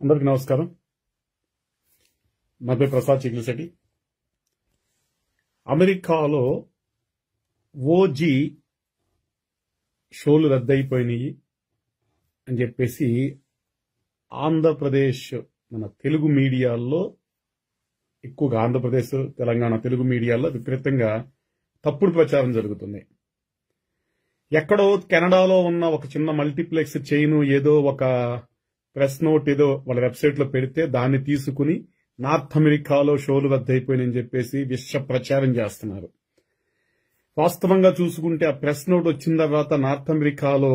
అందరికీ నమస్కారం. నా పేరు ప్రసాద్ చిగిలిశెట్టి. అమెరికాలో ఓజీ షోలు రద్దయిపోయినాయి అని చెప్పేసి ఆంధ్రప్రదేశ్ మన తెలుగు మీడియాల్లో ఎక్కువగా ఆంధ్రప్రదేశ్, తెలంగాణ తెలుగు మీడియాల్లో విపరీతంగా తప్పుడు ప్రచారం జరుగుతుంది. ఎక్కడో కెనడాలో ఉన్న ఒక చిన్న మల్టీప్లెక్స్ చైన్ ఏదో ఒక ప్రెస్ నోట్ ఏదో వాళ్ళ వెబ్సైట్ లో పెడితే దాన్ని తీసుకుని నార్త్ అమెరికాలో షోలు రద్దయిపోయినాయని చెప్పేసి విశ్వ ప్రచారం చేస్తున్నారు. వాస్తవంగా చూసుకుంటే ఆ ప్రెస్ నోట్ వచ్చిన తర్వాత నార్త్ అమెరికాలో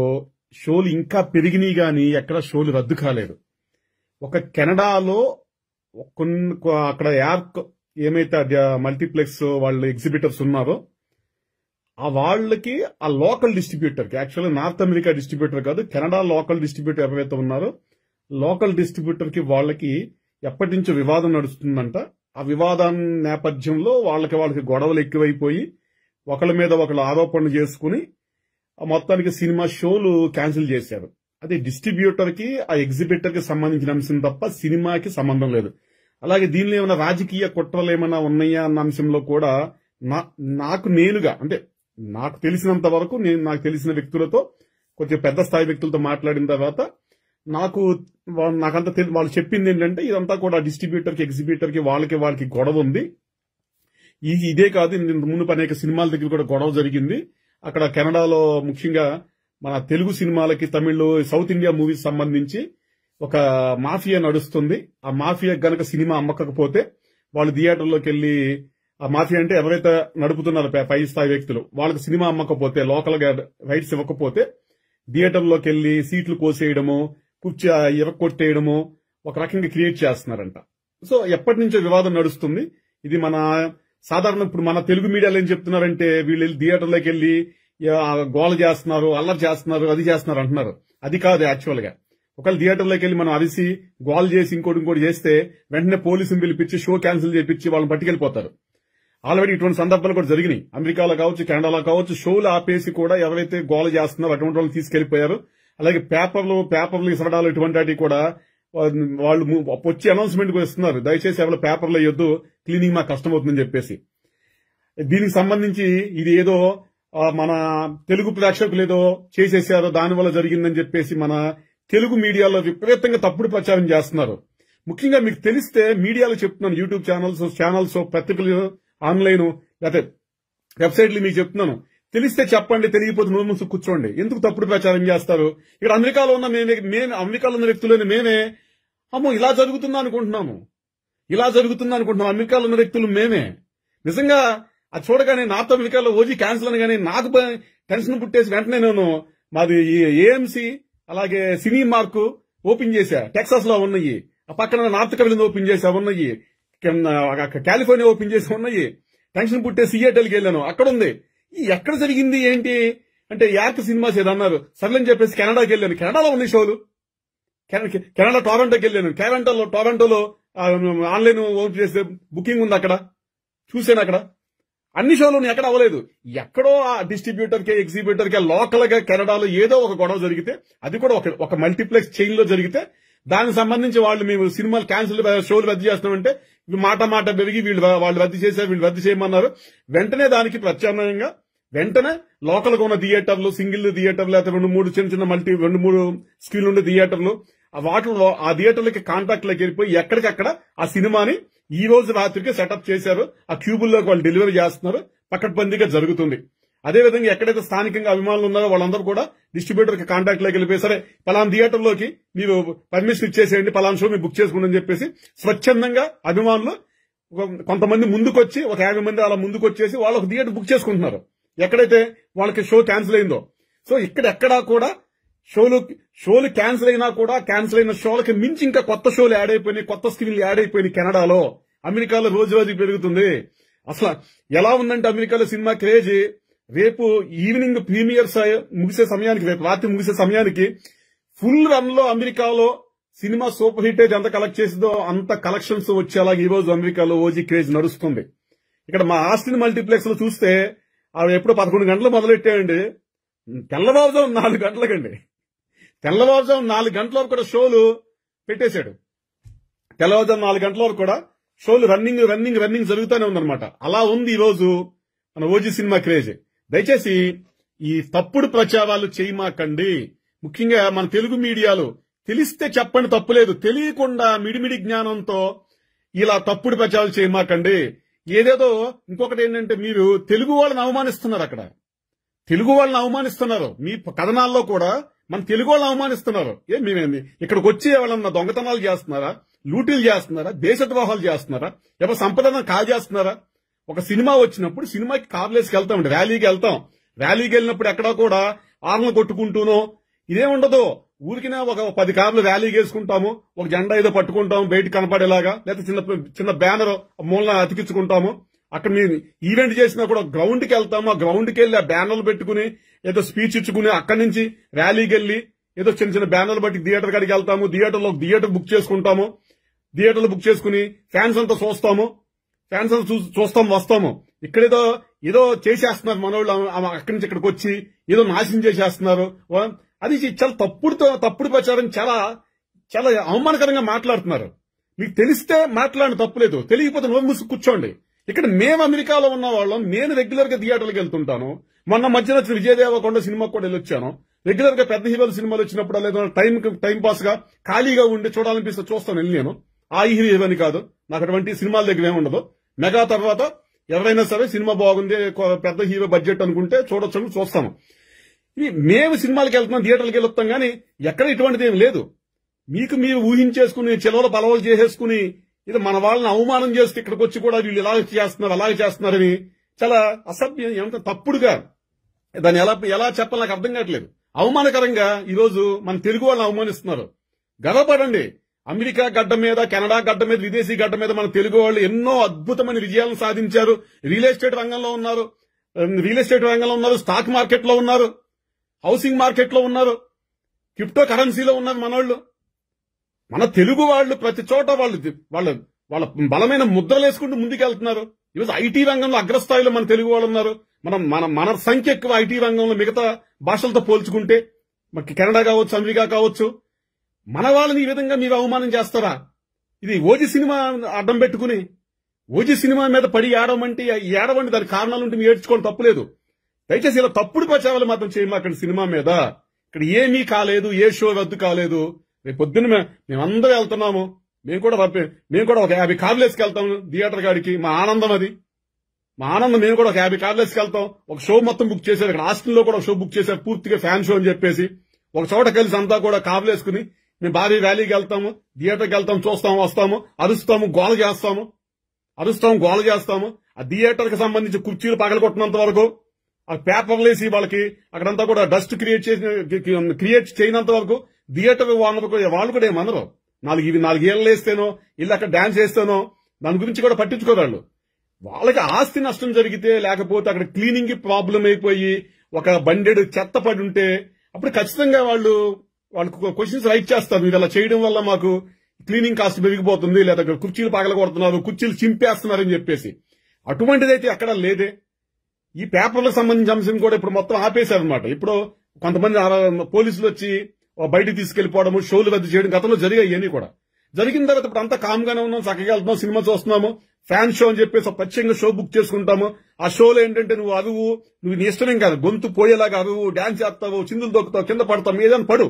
షోలు ఇంకా పెరిగినాయి గాని ఎక్కడ షోలు రద్దు కాలేదు. ఒక కెనడాలో అక్కడ యార్క్ ఏమైతే మల్టీప్లెక్స్ వాళ్ళ ఎగ్జిబిటర్స్ ఉన్నారో ఆ వాళ్ళకి ఆ లోకల్ డిస్ట్రిబ్యూటర్ కి, యాక్చువల్గా నార్త్ అమెరికా డిస్ట్రిబ్యూటర్ కాదు, కెనడా లోకల్ డిస్ట్రిబ్యూటర్ ఎవరైతే ఉన్నారో లోకల్ డిస్ట్రిబ్యూటర్ కి వాళ్ళకి ఎప్పటి నుంచో వివాదం నడుస్తుందంట. ఆ వివాదం నేపథ్యంలో వాళ్ళకి గొడవలు ఎక్కువైపోయి ఒకళ్ళ మీద ఒకళ్ళు ఆరోపణలు చేసుకుని మొత్తానికి సినిమా షోలు క్యాన్సిల్ చేశారు. అది డిస్ట్రిబ్యూటర్ కి ఆ ఎగ్జిబిటర్ కి సంబంధించిన అంశం తప్ప సినిమాకి సంబంధం లేదు. అలాగే దీనిలో ఏమైనా రాజకీయ కుట్రలు ఏమైనా ఉన్నాయా అన్న అంశంలో కూడా నాకు తెలిసినంత వరకు నాకు తెలిసిన వ్యక్తులతో, కొంచెం పెద్ద స్థాయి వ్యక్తులతో మాట్లాడిన తర్వాత నాకంతా వాళ్ళు చెప్పింది ఏంటంటే ఇదంతా కూడా డిస్ట్రిబ్యూటర్ కి ఎగ్జిబిటర్ కి వాళ్ళకి గొడవ ఉంది. ఇదే కాదు, ముందు అనేక సినిమాల దగ్గర కూడా గొడవ జరిగింది. అక్కడ కెనడాలో ముఖ్యంగా మన తెలుగు సినిమాలకి, తమిళ్, సౌత్ ఇండియా మూవీస్ సంబంధించి ఒక మాఫియా నడుస్తుంది. ఆ మాఫియా గనక సినిమా అమ్మకపోతే వాళ్ళు థియేటర్లోకి వెళ్లి, ఆ మాఫియా అంటే ఎవరైతే నడుపుతున్నారో పై స్థాయి వ్యక్తులు, వాళ్ళకి సినిమా అమ్మకపోతే, లోకల్ గా రైట్స్ ఇవ్వకపోతే థియేటర్లోకి వెళ్లి సీట్లు కోసేయడము, కుర్చీ ఇరక్కొట్టేయడము ఒక రకంగా క్రియేట్ చేస్తున్నారంట. సో ఎప్పటి నుంచో వివాదం నడుస్తుంది. ఇది సాధారణ ఇప్పుడు మన తెలుగు మీడియాలో ఏం చెప్తున్నారంటే వీళ్ళు థియేటర్లోకి వెళ్లి గోల చేస్తున్నారు, అల్లరి చేస్తున్నారు, అది చేస్తున్నారు అంటున్నారు. అది కాదు యాక్చువల్ గా. ఒకవేళ థియేటర్లోకి వెళ్లి మనం అరిసి గోల్ చేసి ఇంకోటి చేస్తే వెంటనే పోలీసుని పిలిపించి షో క్యాన్సిల్ చేయించి వాళ్ళని పట్టుకెళ్లిపోతారు. ఆల్రెడీ ఇటువంటి సందర్భాలు కూడా జరిగినాయి. అమెరికాలో కావచ్చు, కెనడాలో కావచ్చు, షోలు ఆపేసి కూడా ఎవరైతే గోల చేస్తున్నారో అటువంటి వాళ్ళని తీసుకెళ్లిపోయారు. అలాగే పేపర్లు ఇసరడాలు ఇటువంటి వాటి కూడా వాళ్ళు వచ్చి అనౌన్స్మెంట్ కూడా ఇస్తున్నారు, దయచేసి ఎవరు పేపర్లు వేయొద్దు, క్లీనింగ్ మాకు కష్టమవుతుందని చెప్పేసి. దీనికి సంబంధించి ఇది ఏదో మన తెలుగు ప్రేక్షకులు ఏదో చేసేసారో దానివల్ల జరిగిందని చెప్పేసి మన తెలుగు మీడియాలో విపరీతంగా తప్పుడు ప్రచారం చేస్తున్నారు. ముఖ్యంగా మీకు తెలిస్తే మీడియాలో చెప్తున్నాను, యూట్యూబ్ ఛానల్స్, పత్రికలు, ఆన్లైన్ లేకపోతే వెబ్సైట్లు మీకు చెప్తున్నాను, తెలిస్తే చెప్పండి, తెలియకపోతే నోరు మూసుకు కూర్చోండి. ఎందుకు తప్పుడు ప్రచారం చేస్తారు? ఇక్కడ అమెరికాలో ఉన్న అమెరికాలో ఉన్న వ్యక్తులని మేమే అమ్మో ఇలా జరుగుతుందా అనుకుంటున్నాము, అమెరికాలో ఉన్న వ్యక్తులు మేమే. నిజంగా అది చూడగానే నార్త్ అమెరికాలో ఓజీ క్యాన్సిల్ అనగానే నాకు టెన్షన్ పుట్టేసి వెంటనే నేను మాది ఏఎంసీ అలాగే సినీ మార్క్ ఓపెన్ చేశా. టెక్సాస్ లో ఉన్నాయి, ఆ పక్కన నార్త్ కరోలినా ఓపెన్ చేసా ఉన్నాయి, కాలిఫోర్నియా ఓపెన్ చేసి ఉన్నాయి. టెన్షన్ పుట్టే సియేటల్కి వెళ్ళాను, అక్కడ ఉంది. ఎక్కడ జరిగింది ఏంటి అంటే యార్క్ సినిమాస్ ఏదన్నారు, సర్లేని చెప్పేసి కెనడాకి వెళ్ళాను. కెనడాలో ఉన్నాయి షోలు. కెనడా టొరంటోకి వెళ్ళాను. టొరంటోలో ఆన్లైన్ ఓపెన్ చేస్తే బుకింగ్ ఉంది, అక్కడ చూశాను. అక్కడ అన్ని షోలు ఎక్కడ అవ్వలేదు. ఎక్కడో ఆ డిస్ట్రిబ్యూటర్ కి, ఎగ్జిబిటర్ కి లోకల్ గా కెనడాలో ఏదో ఒక గొడవ జరిగితే, అది కూడా ఒక మల్టీప్లెక్స్ చైన్ లో జరిగితే దానికి సంబంధించి వాళ్ళు మేము సినిమాలు క్యాన్సిల్, షోలు రద్దు చేస్తామంటే మాట పెరిగి వాళ్ళు రద్దు చేశారు, వీళ్ళు రద్దు చేయమన్నారు. వెంటనే దానికి ప్రత్యామ్నాయంగా వెంటనే లోకల్ గా ఉన్న థియేటర్లు, సింగిల్ థియేటర్లు, లేకపోతే 2-3 చిన్న 2-3 స్క్రీన్లు ఉండే థియేటర్లు, వాటిలో ఆ థియేటర్లకి కాంట్రాక్ట్ లోకి వెళ్ళిపోయి ఎక్కడికక్కడ ఆ సినిమాని ఈ రోజు రాత్రికి సెటప్ చేశారు. ఆ క్యూబుల్లోకి వాళ్ళు డెలివరీ చేస్తున్నారు. పకడ్బందీగా జరుగుతుంది. అదేవిధంగా ఎక్కడైతే స్థానికంగా అభిమానులు ఉన్నారో వాళ్ళందరూ కూడా డిస్ట్రిబ్యూటర్ కి కాంటాక్ట్ లోకి వెళ్ళిపోయి, సరే పలానా థియేటర్లోకి మీరు పర్మిషన్ ఇచ్చేసేయండి, పలానా షో మీరు బుక్ చేసుకోండి అని చెప్పేసి స్వచ్ఛందంగా అభిమానులు కొంతమంది ముందుకొచ్చి, ఒక 50 మంది అలా ముందుకొచ్చేసి వాళ్ళు ఒక థియేటర్ బుక్ చేసుకుంటున్నారు ఎక్కడైతే వాళ్ళకి షో క్యాన్సిల్ అయిందో. సో ఎక్కడా కూడా షోలు క్యాన్సిల్ అయినా కూడా క్యాన్సిల్ అయిన షోలకి మించి ఇంకా కొత్త షోలు యాడ్ అయిపోయినాయి, కొత్త స్క్రీన్లు యాడ్ అయిపోయినాయి కెనడాలో. అమెరికాలో రోజు పెరుగుతుంది. అసలు ఎలా ఉందంటే అమెరికాలో సినిమా క్రేజ్, రేపు ఈవినింగ్ ప్రీమియర్స్ ముగిసే సమయానికి, రేపు రాత్రి ముగిసే సమయానికి ఫుల్ రన్ లో అమెరికాలో సినిమా సూపర్ హిటేజ్ ఎంత కలెక్ట్ చేసిందో అంత కలెక్షన్స్ వచ్చేలాగా ఈ రోజు అమెరికాలో ఓజీ క్రేజ్ నడుస్తుంది. ఇక్కడ మా ఆస్టిన్ మల్టీప్లెక్స్ లో చూస్తే అవి ఎప్పుడో 11 గంటలు మొదలెట్టాయండి, తెల్లవారుజాము 4 గంటలకండి. తెల్లవారుజాము 4 గంటల వరకు కూడా షోలు పెట్టేశాడు. తెల్లవారుజాము 4 గంటల వరకు కూడా షోలు రన్నింగ్ జరుగుతూనే ఉందన్నమాట. అలా ఉంది ఈ రోజు మన ఓజీ సినిమా క్రేజ్. దయచేసి ఈ తప్పుడు ప్రచారాలు చేయమాకండి. ముఖ్యంగా మన తెలుగు మీడియాలో తెలిస్తే చెప్పండి, తప్పులేదు. తెలియకుండా మిడిమిడి జ్ఞానంతో ఇలా తప్పుడు ప్రచారాలు చేయమాకండి. ఏదేదో ఇంకొకటి ఏంటంటే, మీరు తెలుగు వాళ్ళని అవమానిస్తున్నారు. అక్కడ తెలుగు వాళ్ళని అవమానిస్తున్నారు. మీ కథనాల్లో కూడా మన తెలుగు వాళ్ళని అవమానిస్తున్నారు. మేమేంది ఇక్కడికి వచ్చి ఎవరన్నా దొంగతనాలు చేస్తున్నారా, లూటీలు చేస్తున్నారా, దేశద్రోహాలు చేస్తున్నారా, ఎవరు సంపదన కాజేస్తున్నారా? ఒక సినిమా వచ్చినప్పుడు సినిమాకి కార్లేసుకు వెళ్తాం, ర్యాలీకి వెళ్తాం. ర్యాలీకి వెళ్ళినప్పుడు ఎక్కడా కూడా ఆర్మలు కొట్టుకుంటూనో ఇదేముండదు. ఊరికినా ఒక 10 కార్లు ర్యాలీకి వేసుకుంటాము, ఒక జెండా ఏదో పట్టుకుంటాము బయట కనపడేలాగా, లేకపోతే చిన్న బ్యానర్ మూలన అతికించుకుంటాము. అక్కడ మేము ఈవెంట్ చేసినా కూడా గ్రౌండ్కి వెళ్తాము. ఆ గ్రౌండ్కి వెళ్ళి ఆ బ్యానర్లు పెట్టుకుని ఏదో స్పీచ్ ఇచ్చుకుని అక్కడి నుంచి ర్యాలీకి వెళ్ళి ఏదో చిన్న బ్యానర్లు బట్టి థియేటర్ కాడికి వెళ్తాము. థియేటర్ బుక్ చేసుకుంటాము. థియేటర్లు బుక్ చేసుకుని ఫ్యాన్స్ అంతా చూస్తాము వస్తాము. ఇక్కడేదో ఏదో చేసేస్తున్నారు మనోళ్ళు. అక్కడి నుంచి ఇక్కడికి వచ్చి ఏదో నాశనం చేసేస్తున్నారు. అది చాలా తప్పుడు ప్రచారం, చాలా చాలా అవమానకరంగా మాట్లాడుతున్నారు. మీకు తెలిస్తే మాట్లాడిన తప్పులేదు, తెలియకపోతే నోరు మూసి కూర్చోండి. ఇక్కడ మేము అమెరికాలో ఉన్న వాళ్ళం. నేను రెగ్యులర్ గా థియేటర్లకు వెళ్తుంటాను. మొన్న మధ్యన వచ్చిన విజయ్ దేవరకొండ సినిమాకి కూడా వెళ్ళొచ్చాను. రెగ్యులర్ గా పెద్ద హీరోల సినిమాలు వచ్చినప్పుడు లేదా టైం పాస్ గా ఖాళీగా ఉండి చూడాలనిపిస్తే చూస్తాను వెళ్ళి. నేను ఆ హీరో అని కాదు, నాకు అటువంటి సినిమాల దగ్గర ఏమి ఉండదు. మెగా తర్వాత ఎవరైనా సరే సినిమా బాగుంది, పెద్ద హీరో బడ్జెట్ అనుకుంటే చూడొచ్చు, చూస్తాము. మేము సినిమాలకు వెళ్తున్నాం, థియేటర్లకు వెళ్తాం, కానీ ఎక్కడ ఇటువంటిది ఏమి లేదు. మీకు మీరు ఊహించేసుకుని చిలవల పలవలు చేసేసుకుని ఇది మన వాళ్ళని అవమానం చేస్తే ఇక్కడికి వచ్చి కూడా వీళ్ళు ఇలా చేస్తున్నారు అలాగే చేస్తున్నారని చాలా అసభ్యం, ఏమంటే తప్పుడుగా దాన్ని ఎలా చెప్పాలి నాకు అర్థం కావట్లేదు. అవమానకరంగా ఈరోజు మన తెలుగు వాళ్ళని అవమానిస్తున్నారు. గర్వపడండి. అమెరికా గడ్డ మీద, కెనడా గడ్డ మీద, విదేశీ గడ్డ మీద మన తెలుగు వాళ్ళు ఎన్నో అద్భుతమైన విజయాలను సాధించారు. రియల్ ఎస్టేట్ రంగంలో ఉన్నారు, స్టాక్ మార్కెట్ లో ఉన్నారు, హౌసింగ్ మార్కెట్ లో ఉన్నారు, క్రిప్టో కరెన్సీలో ఉన్నారు మనోళ్ళు. మన తెలుగు వాళ్ళు ప్రతి చోట వాళ్ళ బలమైన ముద్రలు వేసుకుంటూ ముందుకెళ్తున్నారు. ఈరోజు ఐటీ రంగంలో అగ్రస్థాయిలో మన తెలుగు వాళ్ళు ఉన్నారు. మన సంఖ్య ఎక్కువ ఐటీ రంగంలో మిగతా భాషలతో పోల్చుకుంటే. కెనడా కావచ్చు, అమెరికా కావచ్చు. మన వాళ్ళని ఈ విధంగా మీరు అవమానం చేస్తారా? ఇది ఓజీ సినిమా అడ్డం పెట్టుకుని ఓజీ సినిమా మీద పడి ఏడవండి. దానికి కారణాలుంటే మీరు ఏడ్చుకోవడం తప్పులేదు. దయచేసి ఇలా తప్పుడు ప్రచారాలు మాత్రం చేయమాకండి సినిమా మీద. ఇక్కడ ఏమీ కాలేదు, ఏ షో రద్దు కాలేదు. రేపు పొద్దున్న మేమందరూ వెళ్తున్నాము. మేము కూడా ఒక 50 కార్లు వేసుకెళ్తాము థియేటర్ కాడికి. మా ఆనందం అది, మా ఆనందం. మేము కూడా ఒక 50 కార్లు వేసుకెళ్తాం. ఒక షో మొత్తం బుక్ చేశారు. ఇక్కడ ఆస్టిన్లో కూడా ఒక షో బుక్ చేశారు, పూర్తిగా ఫ్యాన్ షో అని చెప్పేసి. ఒక చోట కలిసి అంతా కూడా కార్లు వేసుకుని మేము భారీ ర్యాలీకి వెళ్తాము, థియేటర్కి వెళ్తాము, చూస్తాము, వస్తాము, అరుస్తాము, గోల చేస్తాము. ఆ థియేటర్ కి సంబంధించి కుర్చీలు పగలగొట్టినంత వరకు, ఆ పేపర్లు వేసి వాళ్ళకి అక్కడంతా కూడా డస్ట్ క్రియేట్ చేయనంత వరకు థియేటర్ వాళ్ళు కూడా ఏమనరు. 4 ఏళ్ళు వేస్తేనో ఇల్లు అక్కడ డాన్స్ వేస్తేనో దాని గురించి కూడా పట్టించుకోరాళ్ళు. వాళ్ళకి ఆస్తి నష్టం జరిగితే, లేకపోతే అక్కడ క్లీనింగ్ కి ప్రాబ్లం అయిపోయి ఒక బండెడు చెత్త పడి ఉంటే అప్పుడు ఖచ్చితంగా వాళ్ళకు క్వశ్చన్స్ రైట్ చేస్తారు. మీరు అలా చేయడం వల్ల మాకు క్లీనింగ్ కాస్ట్ పెరిగిపోతుంది, లేదా కుర్చీలు పగలగొడుతున్నారు, కుర్చీలు చింపేస్తున్నారని చెప్పేసి. అటువంటిదైతే అక్కడ లేదే. ఈ పేపర్లకు సంబంధించిన అంశం కూడా ఇప్పుడు మొత్తం ఆపేశారనమాట. ఇప్పుడు కొంతమంది పోలీసులు వచ్చి బయటకు తీసుకెళ్లిపోవడము, షోలు రద్దు చేయడం గతంలో జరిగాయి. ఇవన్నీ కూడా జరిగిన తర్వాత ఇప్పుడు అంతా కామ్గానే ఉన్నాం, చక్కగా వెళ్తున్నాం, సినిమా చూస్తున్నాము. ఫ్యాన్ షో అని చెప్పేసి ప్రత్యేకంగా షో బుక్ చేసుకుంటాము. ఆ షోలో ఏంటంటే నువ్వు నీ ఇష్టమేం కాదు, గొంతు పోయేలాగా అరువు, డాన్స్ చేస్తావు, చిందులు దొక్కుతావు, కింద పడతావు, ఏదైనా పడు.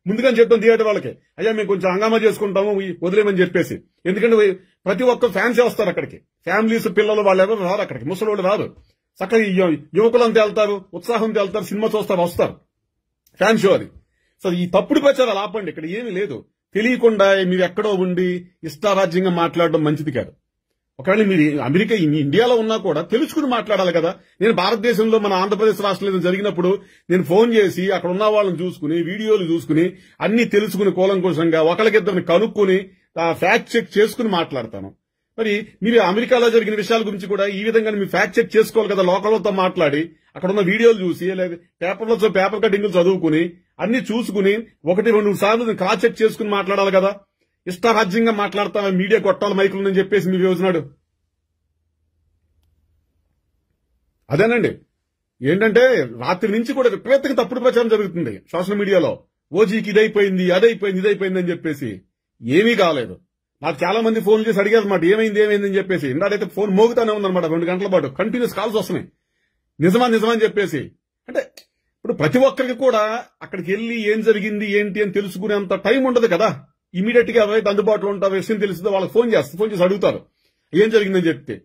ముందుగానే చెప్తాం థియేటర్ వాళ్ళకి, అయ్యా మేము కొంచెం హంగామా చేసుకుంటాము వదిలేమని చెప్పేసి. ఎందుకంటే ప్రతి ఒక్క ఫ్యాన్స్ వస్తారు అక్కడికి. ఫ్యామిలీస్, పిల్లలు వాళ్ళు ఎవరు రారు అక్కడికి, ముసలి వాళ్ళు రారు. చక్కగా యువకులంతా వెళ్తారు, ఉత్సాహంతో వెళ్తారు, సినిమా చూస్తారు, వస్తారు. ఫ్యాన్ షో అది. సో ఈ తప్పుడు ప్రచారాలు ఆపండి. ఇక్కడ ఏమీ లేదు. తెలియకుండా మీరు ఎక్కడో ఉండి ఇష్టారాజ్యంగా మాట్లాడడం మంచిది కాదు. ఒకవేళ మీరు అమెరికా ఇండియాలో ఉన్నా కూడా తెలుసుకుని మాట్లాడాలి కదా. నేను భారతదేశంలో మన ఆంధ్రప్రదేశ్ రాష్ట్రంలో జరిగినప్పుడు నేను ఫోన్ చేసి అక్కడ ఉన్న వాళ్ళని చూసుకుని, వీడియోలు చూసుకుని, అన్ని తెలుసుకుని కూలంకూషంగా ఒకరికిద్దరిని కనుక్కుని ఫ్యాక్ట్ చెక్ చేసుకుని మాట్లాడతాను. మరి మీరు అమెరికాలో జరిగిన విషయాల గురించి కూడా ఈ విధంగా మీరు ఫ్యాక్ట్ చెక్ చేసుకోవాలి కదా. లోకల్తో మాట్లాడి అక్కడ ఉన్న వీడియోలు చూసి, లేదా పేపర్ కటింగ్లు చదువుకుని అన్ని చూసుకుని 1-2 సార్లు క్రాస్ చెక్ చేసుకుని మాట్లాడాలి కదా. ఇష్టారాజ్యంగా మాట్లాడతావా, మీడియా కొట్టాలి మైకులు అని చెప్పేసి మీరు యోజనాడు. అదేనండి. ఏంటంటే రాత్రి నుంచి కూడా విపరీతంగా తప్పుడు ప్రచారం జరుగుతుంది సోషల్ మీడియాలో. ఓజీకి ఇదైపోయింది, అదైపోయింది, ఇదైపోయింది అని చెప్పేసి. ఏమీ కాలేదు. నాకు చాలా మంది ఫోన్ చేసి అడిగారు అనమాట, ఏమైంది అని చెప్పేసి. ఇందాకైతే ఫోన్ మోగుతానే ఉందన్నమాట 2 గంటల పాటు కంటిన్యూస్ కాల్స్ వస్తున్నాయి. నిజమా అని చెప్పేసి. అంటే ఇప్పుడు ప్రతి ఒక్కరికి కూడా అక్కడికి వెళ్లి ఏం జరిగింది ఏంటి అని తెలుసుకునేంత టైం ఉండదు కదా. ఇమీడియట్ గా ఎవరైతే అందుబాటులో ఉంటారో, విషయం తెలిసిందో వాళ్ళకి ఫోన్ చేసి అడుగుతారు ఏం జరిగిందని చెప్తే.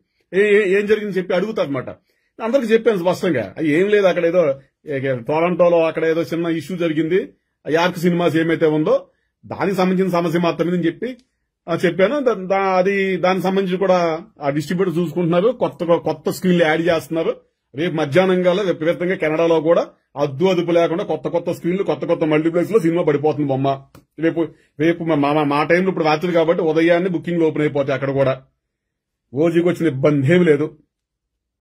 ఏం జరిగిందని చెప్పి అడుగుతారు అనమాట. అందరికి చెప్పాను స్పష్టంగా, ఏం లేదు, అక్కడ ఏదో టొరంటోలో అక్కడ ఏదో చిన్న ఇష్యూ జరిగింది, యార్క్ సినిమాస్ ఏమైతే ఉందో దానికి సంబంధించిన సమస్య మాత్రమే అని చెప్పి చెప్పాను. దానికి సంబంధించి కూడా ఆ డిస్ట్రిబ్యూటర్ చూసుకుంటున్నారు, కొత్త స్క్రీన్లు యాడ్ చేస్తున్నారు. రేపు మధ్యాహ్నం కల్లా విపరీతంగా కెనడాలో కూడా అదుపు లేకుండా కొత్త స్క్రీన్లు, కొత్త మల్టీప్లెక్స్ లో సినిమా పడిపోతుంది బొమ్మ. రేపు మా టైంలో ఇప్పుడు రాత్రి కాబట్టి ఉదయాన్నే బుకింగ్లు ఓపెన్ అయిపోతాయి. అక్కడ కూడా ఓజీకి వచ్చిన ఇబ్బంది ఏమి లేదు.